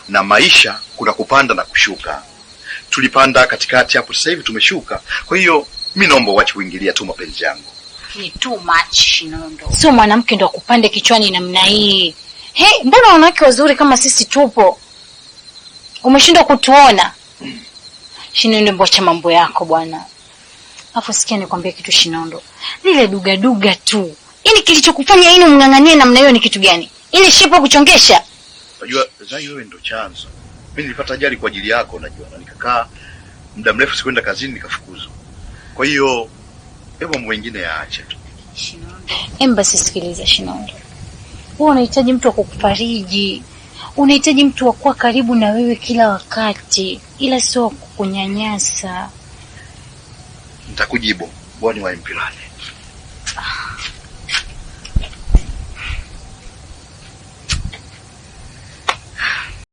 na maisha kuna kupanda na kushuka. Tulipanda katikati, hapo sasa hivi tumeshuka. Kwa hiyo mimi naomba uache kuingilia tu mapenzi yangu. Ni too much, Shinondo. Sio mwanamke ndo akupande kichwani namna hii. Mbona wanawake wazuri kama sisi tupo? Umeshindwa kutuona? Shinondo, mbocha mambo yako bwana. Afu sikia nikwambie kitu Shinondo. Lile duga tu. Yaani kilichokufanya yini umnganganie namna hiyo ni kitu gani? Ile shepo kuchongesha. Unajua Zai, wewe ndo chanzo. Mimi nilipata ajali kwa ajili yako, unajua, na nikakaa muda mrefu sikwenda kazini, nikafukuzwa. Kwa hiyo mambo mengine yaache tu. Shinondo, basi sikiliza Shinondo. Wewe unahitaji mtu wa kukufariji. Unahitaji mtu wa kuwa karibu na wewe kila wakati, ila sio kukunyanyasa. Nitakujibu. Bwana wa mpilani.